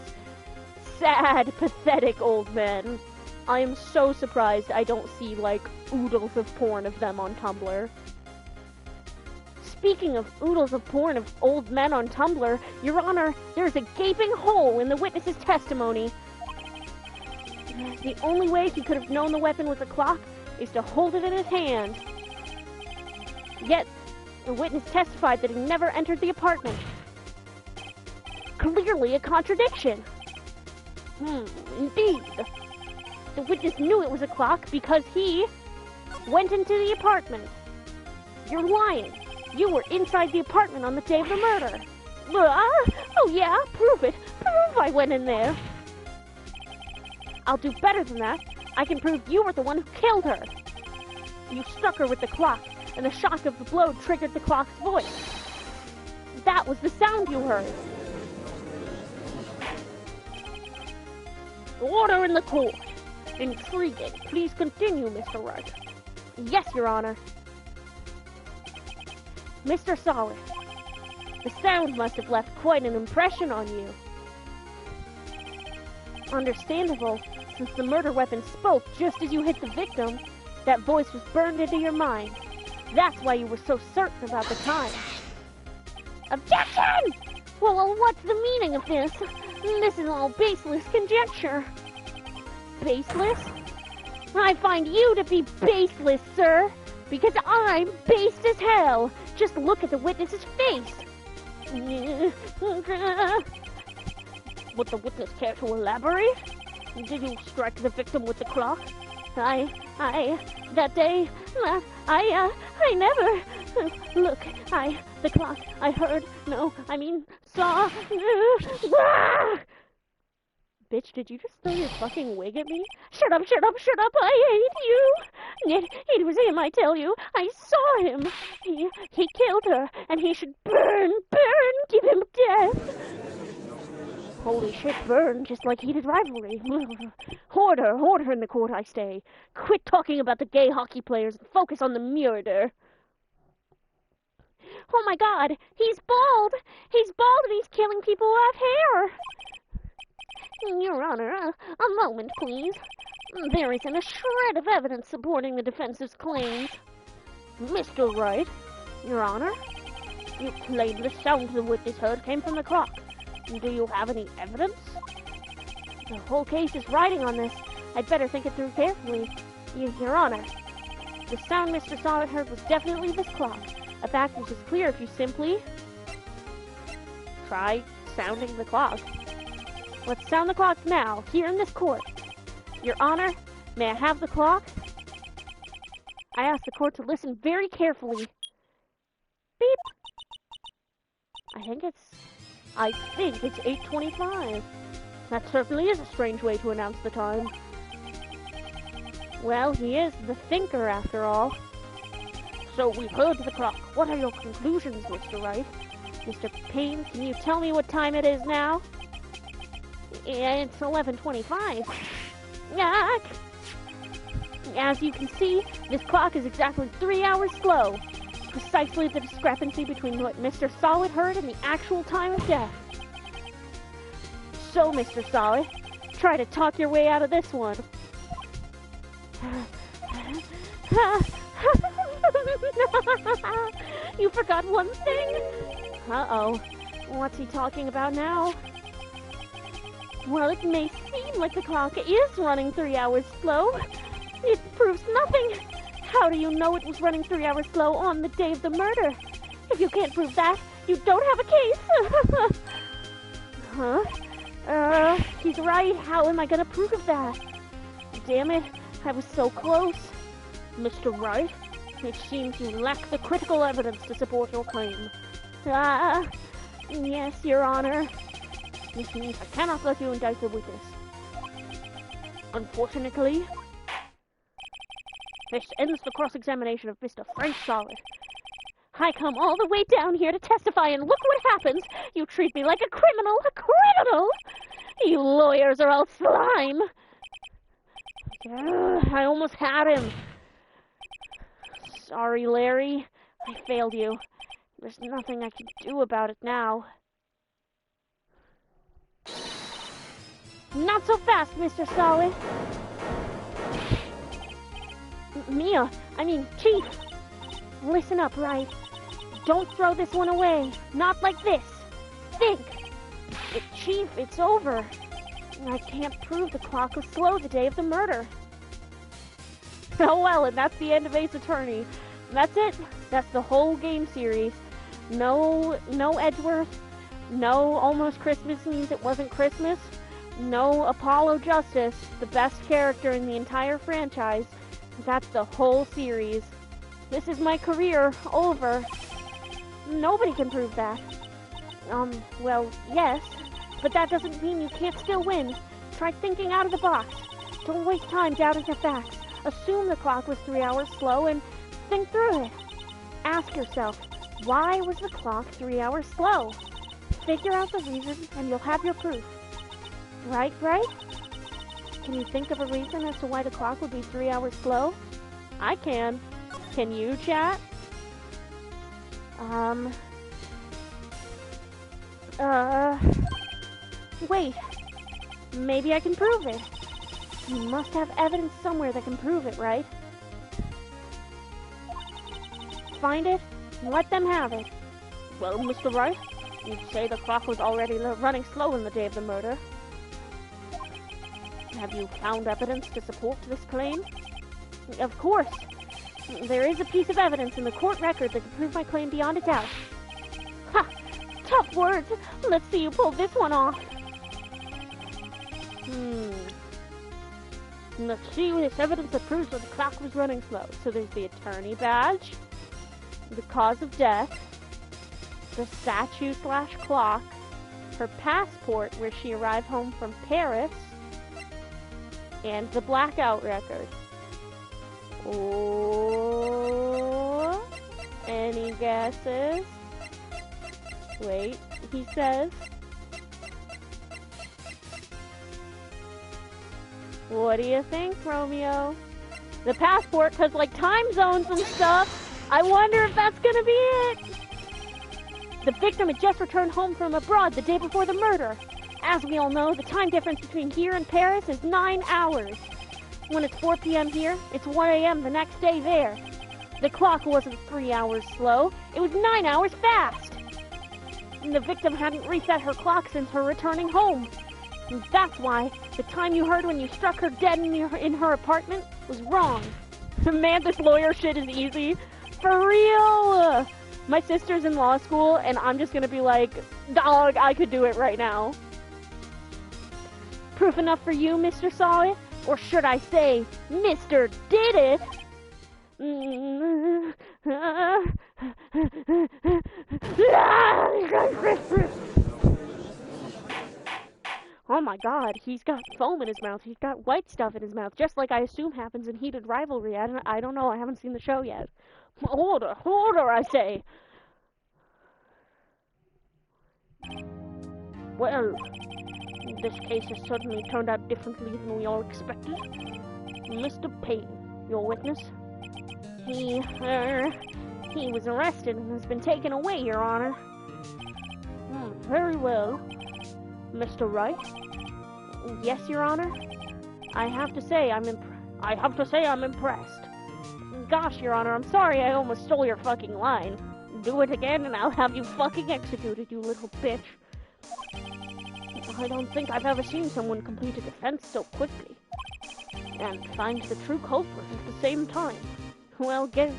sad, pathetic old men. I am so surprised I don't see, like, oodles of porn of them on Tumblr. Speaking of oodles of porn of old men on Tumblr, Your Honor, there's a gaping hole in the witness's testimony. The only way he could have known the weapon was a clock is to hold it in his hand. Yet, the witness testified that he never entered the apartment. Clearly a contradiction. Indeed. The witness knew it was a clock because he went into the apartment. You're lying. You were inside the apartment on the day of the murder. Oh yeah? Prove it. Prove I went in there. I'll do better than that. I can prove you were the one who killed her. You struck her with the clock, and the shock of the blow triggered the clock's voice. That was the sound you heard. Order in the court. Intriguing. Please continue, Mr. Wright. Yes, Your Honor. Mr. Solid, the sound must have left quite an impression on you. Understandable, since the murder weapon spoke just as you hit the victim. That voice was burned into your mind. That's why you were so certain about the time. Objection! Well, what's the meaning of this? This is all baseless conjecture. Baseless? I find you to be baseless, sir, because I'm based as hell. Just look at the witness's face. Would the witness care to elaborate? Did you strike the victim with the clock? That day, I never, look, the clock, I heard, no, I mean, saw, Bitch, did you just throw your fucking wig at me? Shut up, shut up, shut up, I hate you! It was him, I tell you, I saw him! He killed her, and he should burn, give him death! Holy shit, burn, just like heated rivalry. Order in the court, I say. Quit talking about the gay hockey players and focus on the murder. Oh my god, he's bald! He's bald and he's killing people without hair! Your Honor, a moment, please. There isn't a shred of evidence supporting the defense's claims. Mr. Wright, Your Honor, you claim the sound the witness heard came from the clock. Do you have any evidence? The whole case is riding on this. I'd better think it through carefully. Your Honor, the sound Mr. Solid heard was definitely this clock. A fact which is clear if you simply try sounding the clock. Let's sound the clock now, here in this court. Your Honor, may I have the clock? I ask the court to listen very carefully. Beep! I think it's 8:25. That certainly is a strange way to announce the time. Well, he is the thinker, after all. So we've heard the clock. What are your conclusions, Mr. Wright? Mr. Payne, can you tell me what time it is now? It's 11:25. Yuck! As you can see, this clock is exactly 3 hours slow. Precisely the discrepancy between what Mr. Solid heard and the actual time of death. So, Mr. Solid, try to talk your way out of this one. You forgot one thing? Uh-oh. What's he talking about now? Well, it may seem like the clock is running 3 hours slow. It proves nothing. How do you know it was running 3 hours slow on the day of the murder? If you can't prove that, you don't have a case. Huh? He's right. How am I gonna prove that? Damn it, I was so close. Mr. Wright, it seems you lack the critical evidence to support your claim. Yes, Your Honor. This means I cannot let you indict the witness. Unfortunately, this ends the cross-examination of Mr. Frank Solid. I come all the way down here to testify, and look what happens! You treat me like a criminal! A criminal! You lawyers are all slime! I almost had him. Sorry, Larry. I failed you. There's nothing I can do about it now. Not so fast, Mr. Solid. Chief. Listen up, Wright. Don't throw this one away. Not like this. Think. Chief, it's over. I can't prove the clock was slow the day of the murder. Oh well, and that's the end of Ace Attorney. That's it. That's the whole game series. No Edgeworth. No Almost Christmas means it wasn't Christmas. No Apollo Justice, the best character in the entire franchise. That's the whole series. This is my career. Over. Nobody can prove that. Well, yes. But that doesn't mean you can't still win. Try thinking out of the box. Don't waste time doubting the facts. Assume the clock was 3 hours slow and think through it. Ask yourself, why was the clock 3 hours slow? Figure out the reason and you'll have your proof. Right? Can you think of a reason as to why the clock would be 3 hours slow? I can. Can you, chat? Wait. Maybe I can prove it. You must have evidence somewhere that can prove it, right? Find it, and let them have it. Well, Mr. Wright, you'd say the clock was already running slow on the day of the murder. Have you found evidence to support this claim? Of course. There is a piece of evidence in the court record that can prove my claim beyond a doubt. Ha! Tough words. Let's see you pull this one off. Let's see this evidence that proves that the clock was running slow. So there's the attorney badge, the cause of death, the statue/clock, her passport where she arrived home from Paris, and the blackout record. Oh, any guesses? Wait, he says. What do you think, Romeo? The passport, because like time zones and stuff. I wonder if that's gonna be it. The victim had just returned home from abroad the day before the murder. As we all know, the time difference between here and Paris is 9 hours. When it's 4 p.m. here, it's 1 a.m. the next day there. The clock wasn't 3 hours slow, it was 9 hours fast. And the victim hadn't reset her clock since her returning home. And that's why the time you heard when you struck her dead in her apartment was wrong. Man, this lawyer shit is easy. For real! My sister's in law school, and I'm just gonna be like, dog, I could do it right now. Proof enough for you, Mr. Solid? Or should I say, Mr. Did It? Oh my god, he's got foam in his mouth. He's got white stuff in his mouth, just like I assume happens in Heated Rivalry. I don't know, I haven't seen the show yet. Order, I say. Well, this case has certainly turned out differently than we all expected. Mr. Payne, your witness? He was arrested and has been taken away, Your Honor. Very well. Mr. Wright? Yes, Your Honor? I have to say I'm impressed. Gosh, Your Honor, I'm sorry I almost stole your fucking line. Do it again and I'll have you fucking executed, you little bitch. I don't think I've ever seen someone complete a defense so quickly. And find the true culprit at the same time. Well, get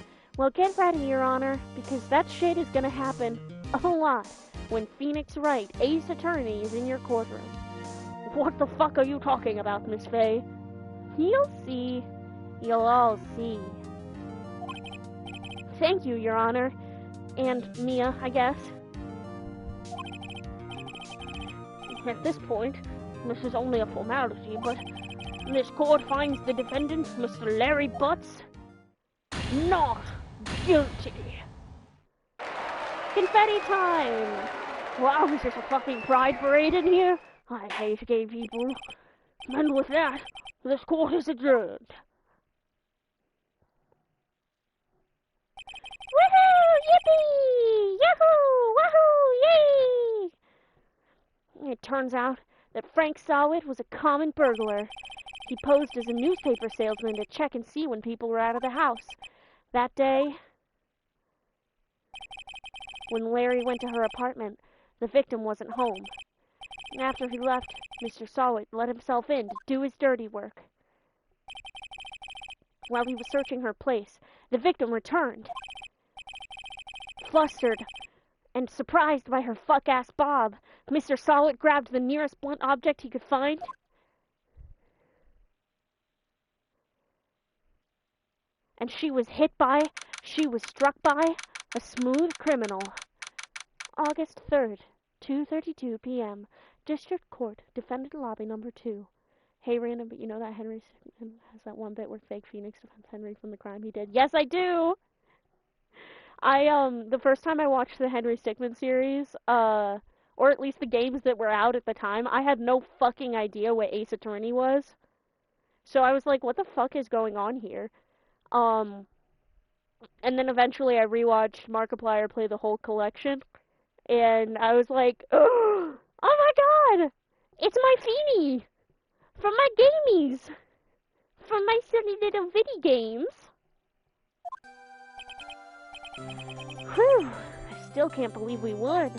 ready, Your Honor, because that shit is gonna happen a lot when Phoenix Wright, Ace Attorney, is in your courtroom. What the fuck are you talking about, Miss Faye? You'll see. You'll all see. Thank you, Your Honor. And Mia, I guess. At this point, this is only a formality, but this court finds the defendant, Mr. Larry Butts, not guilty. Confetti time! Wow, is this a fucking pride parade in here? I hate gay people. And with that, this court is adjourned. Woohoo! Yippee! Yahoo! Wahoo! Yay! It turns out that Frank Sawit was a common burglar. He posed as a newspaper salesman to check and see when people were out of the house. That day, when Larry went to her apartment, the victim wasn't home. After he left, Mr. Sawit let himself in to do his dirty work. While he was searching her place, the victim returned. Flustered and surprised by her fuck-ass Bob, Mr. Sawit grabbed the nearest blunt object he could find and she was struck by a smooth criminal. August 3rd, 2:32 p.m. District Court, Defendant Lobby Number 2. Hey, random, but you know that Henry has that one bit where fake Phoenix defends Henry from the crime he did? Yes, I do! The first time I watched the Henry Stickmin series, or at least the games that were out at the time, I had no fucking idea what Ace Attorney was. So I was like, what the fuck is going on here? And then eventually I rewatched Markiplier play the whole collection, and I was like, oh my god! It's my Feeny! From my gamies! From my silly little viddy games! Whew, I still can't believe we won.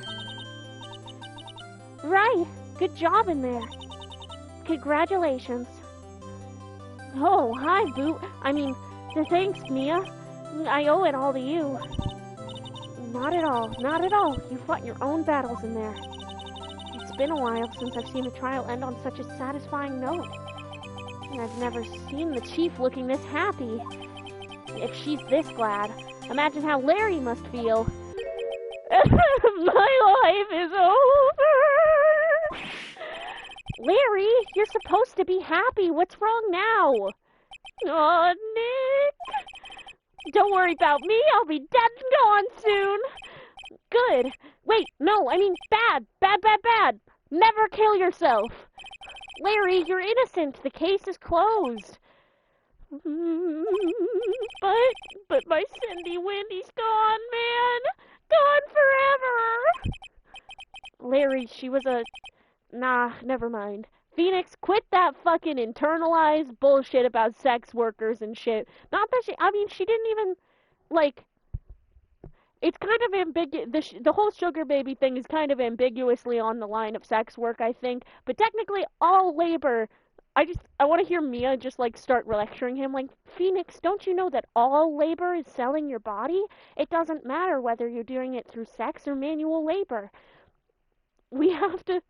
Right, good job in there. Congratulations. Oh, hi, Boo. Thanks, Mia. I owe it all to you. Not at all, not at all. You fought your own battles in there. It's been a while since I've seen a trial end on such a satisfying note. And I've never seen the chief looking this happy. If she's this glad, imagine how Larry must feel. My life is over! Larry, you're supposed to be happy. What's wrong now? Oh, Nick! Don't worry about me. I'll be dead and gone soon. Good. Wait, no, bad. Bad. Never kill yourself. Larry, you're innocent. The case is closed. But my Cindy Wendy's gone, man. Gone forever. Larry, she was a... Nah, never mind. Phoenix, quit that fucking internalized bullshit about sex workers and shit. Not that she didn't even, like... It's kind of ambiguous. The whole sugar baby thing is kind of ambiguously on the line of sex work, I think. But technically, all labor... I want to hear Mia just, like, start lecturing him. Like, Phoenix, don't you know that all labor is selling your body? It doesn't matter whether you're doing it through sex or manual labor. We have to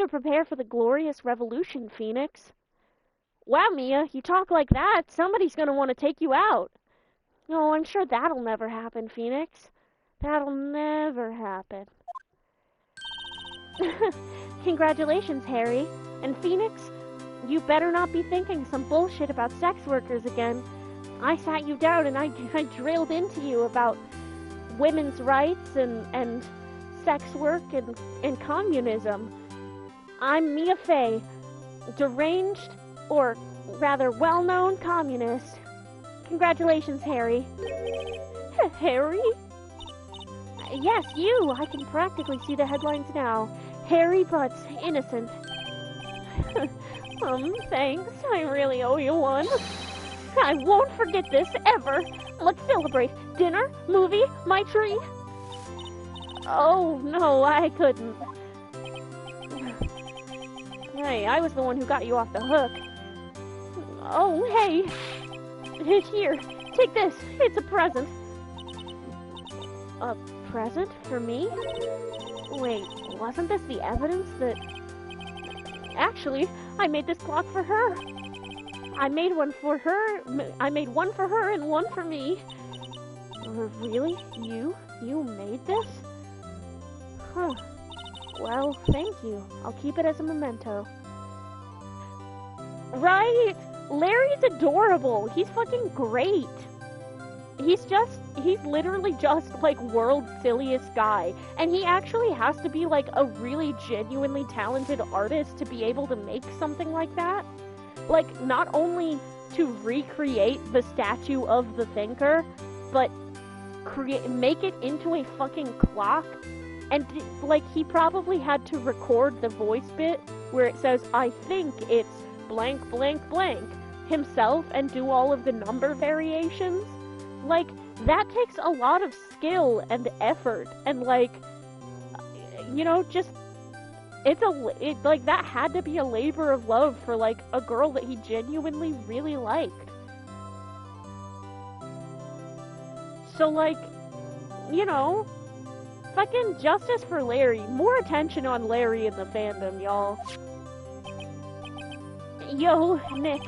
prepare for the glorious revolution, Phoenix. Wow, Mia, you talk like that, somebody's gonna want to take you out. No, I'm sure that'll never happen, Phoenix. That'll never happen. Congratulations, Harry. And Phoenix, you better not be thinking some bullshit about sex workers again. I sat you down and I drilled into you about women's rights and sex work and communism. I'm Mia Fey, deranged, or rather well-known communist. Congratulations, Harry. Harry? Yes, you! I can practically see the headlines now. Harry Butts, innocent. Thanks. I really owe you one. I won't forget this, ever. Let's celebrate. Dinner? Movie? My tree? Oh, no, I couldn't. Hey, I was the one who got you off the hook. Oh, hey. Here, take this. It's a present. A present for me? Wait, wasn't this the evidence that... Actually, I made this clock for her. I made one for her. I made one for her and one for me. Really? You? You made this? Huh. Well, thank you. I'll keep it as a memento. Right? Larry's adorable. He's fucking great. He's literally just, like, world's silliest guy. And he actually has to be, like, a really genuinely talented artist to be able to make something like that. Like, not only to recreate the statue of the thinker, but make it into a fucking clock. And, like, he probably had to record the voice bit where it says, I think it's blank, blank, blank, himself, and do all of the number variations. Like, that takes a lot of skill and effort, and, like, you know, just, like, that had to be a labor of love for, like, a girl that he genuinely really liked. So, like, you know, fucking justice for Larry. More attention on Larry in the fandom, y'all. Yo, Nick,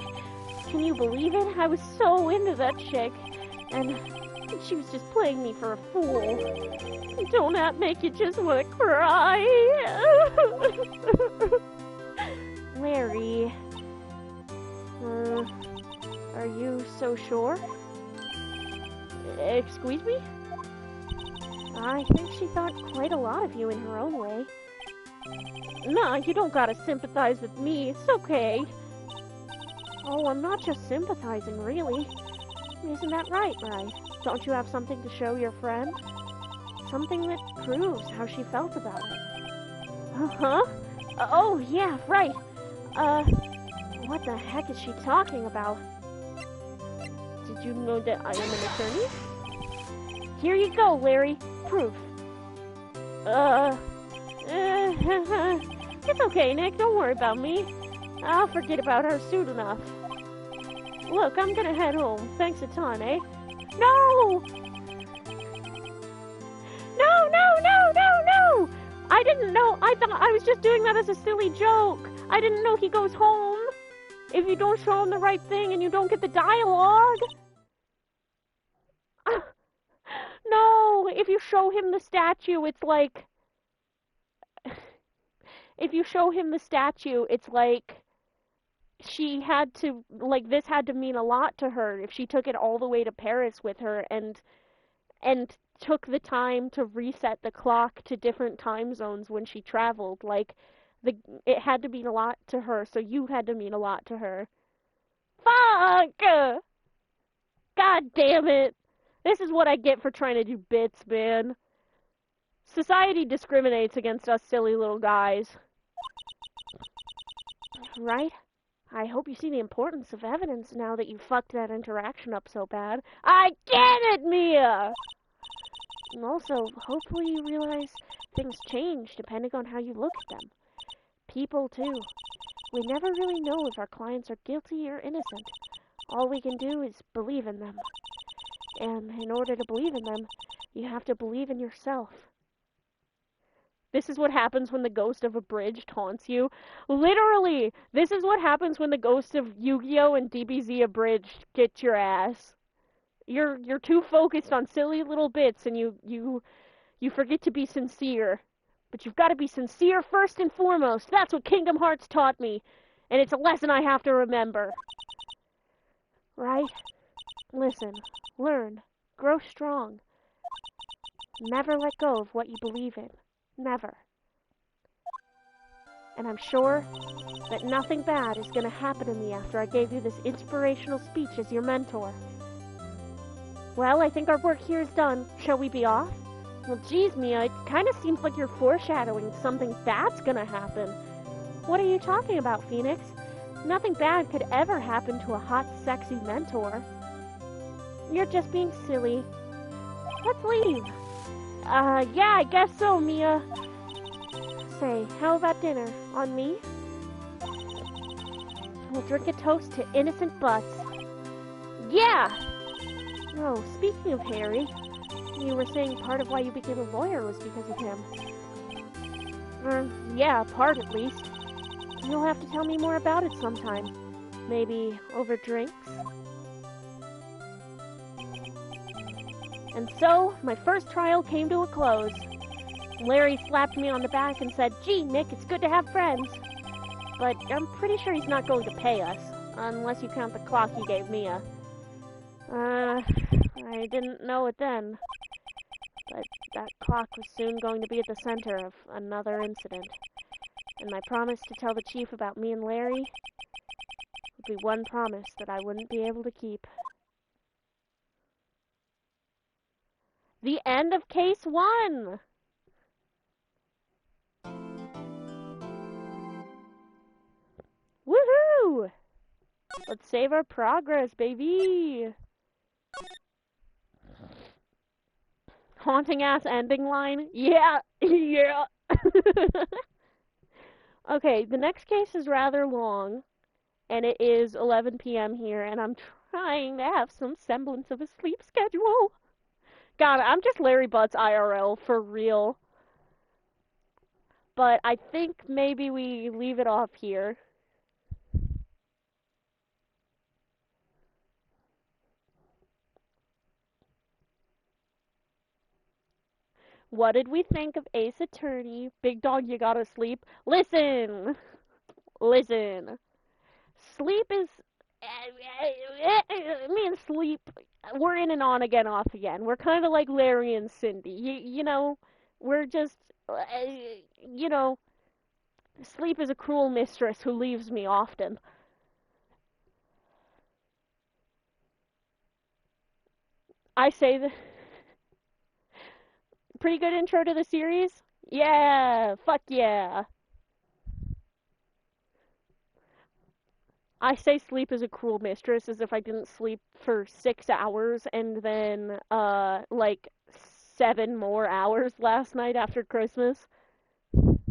can you believe it? I was so into that chick, and she was just playing me for a fool. Don't that make you just want to cry? Larry, are you so sure? Excuse me? I think she thought quite a lot of you in her own way. Nah, you don't gotta sympathize with me. It's okay. Oh, I'm not just sympathizing, really. Isn't that right, Bryce? Don't you have something to show your friend? Something that proves how she felt about it. Uh-huh? Oh, yeah, right. What the heck is she talking about? Did you know that I am an attorney? Here you go, Larry. Proof. It's okay, Nick. Don't worry about me. I'll forget about her soon enough. Look, I'm gonna head home. Thanks a ton, eh? No! No, no, no, no, no! I didn't know. I thought I was just doing that as a silly joke. I didn't know he goes home if you don't show him the right thing and you don't get the dialogue. No, if you show him the statue, it's like... If you show him the statue, it's like... She had to, like, this had to mean a lot to her if she took it all the way to Paris with her and took the time to reset the clock to different time zones when she traveled. Like, it had to mean a lot to her, so you had to mean a lot to her. Fuck! God damn it! This is what I get for trying to do bits, man. Society discriminates against us silly little guys. Right? I hope you see the importance of evidence now that you fucked that interaction up so bad. I get it, Mia! And also, hopefully you realize things change depending on how you look at them. People, too. We never really know if our clients are guilty or innocent. All we can do is believe in them. And in order to believe in them, you have to believe in yourself. This is what happens when the ghost of a bridge taunts you. Literally, this is what happens when the ghost of Yu-Gi-Oh! And DBZ Abridged gets your ass. You're too focused on silly little bits and you forget to be sincere. But you've got to be sincere first and foremost. That's what Kingdom Hearts taught me. And it's a lesson I have to remember. Right? Listen, learn, grow strong. Never let go of what you believe in. Never. And I'm sure that nothing bad is going to happen to me after I gave you this inspirational speech as your mentor. Well, I think our work here is done. Shall we be off? Well, geez, Mia, it kind of seems like you're foreshadowing something bad's going to happen. What are you talking about, Phoenix? Nothing bad could ever happen to a hot, sexy mentor. You're just being silly. Let's leave. Yeah, I guess so, Mia. Say, how about dinner? On me? We'll drink a toast to innocent butts. Yeah! Oh, speaking of Harry, you were saying part of why you became a lawyer was because of him. Yeah, part at least. You'll have to tell me more about it sometime. Maybe over drinks? And so, my first trial came to a close. Larry slapped me on the back and said, "Gee, Nick, it's good to have friends." But I'm pretty sure he's not going to pay us, unless you count the clock he gave Mia. I didn't know it then, but that clock was soon going to be at the center of another incident. And my promise to tell the chief about me and Larry would be one promise that I wouldn't be able to keep. The end of case 1! Woohoo! Let's save our progress, baby! Haunting ass ending line? Yeah! Yeah! Okay, the next case is rather long, and it is 11 p.m. here, and I'm trying to have some semblance of a sleep schedule. God, I'm just Larry Butts IRL, for real. But I think maybe we leave it off here. What did we think of Ace Attorney? Big dog, you gotta sleep. Listen! Listen. Sleep is... Me and Sleep, we're in and on again, off again. We're kind of like Larry and Cindy. You know, we're just... You know, Sleep is a cruel mistress who leaves me often. I say that... Pretty good intro to the series? Yeah! Fuck yeah! I say Sleep is a cruel mistress as if I didn't sleep for 6 hours and then, like, 7 more hours last night after Christmas. In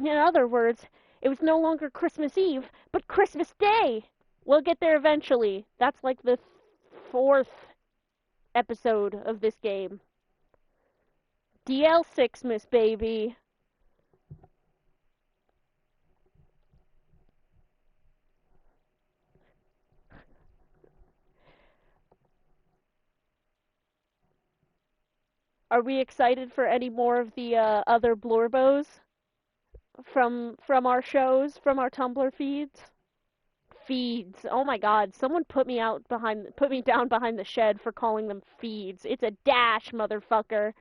other words, it was no longer Christmas Eve, but Christmas Day! We'll get there eventually. That's like the 4th episode of this game. DL6, Miss Baby. Are we excited for any more of the other Blorbos from our shows, from our Tumblr feeds? Feeds. Oh my god, someone put me down behind the shed for calling them feeds. It's a dash, motherfucker.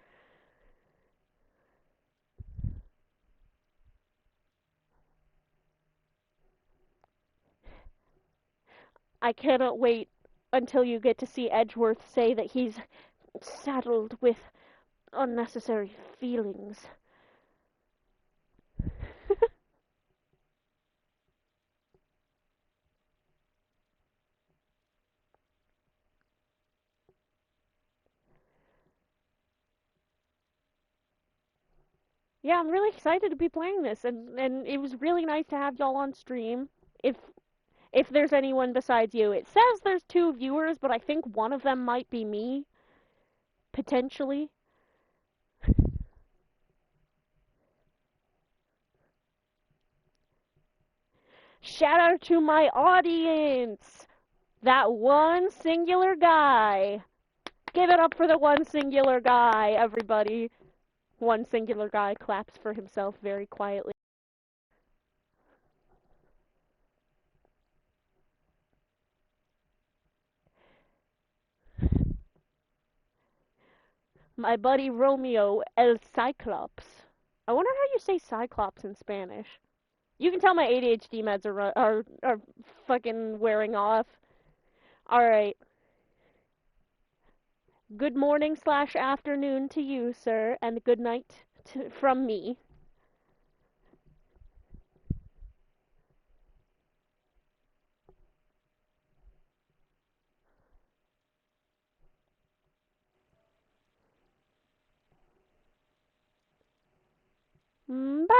I cannot wait until you get to see Edgeworth say that he's saddled with unnecessary feelings. Yeah, I'm really excited to be playing this, and it was really nice to have y'all on stream. If there's anyone besides you. It says there's 2 viewers, but I think one of them might be me. Potentially. Shout out to my audience! That one singular guy! Give it up for the one singular guy, everybody! One singular guy claps for himself very quietly. My buddy Romeo El Cyclops. I wonder how you say Cyclops in Spanish. You can tell my ADHD meds are fucking wearing off. Alright. Good morning / afternoon to you, sir, and good night from me. Bye!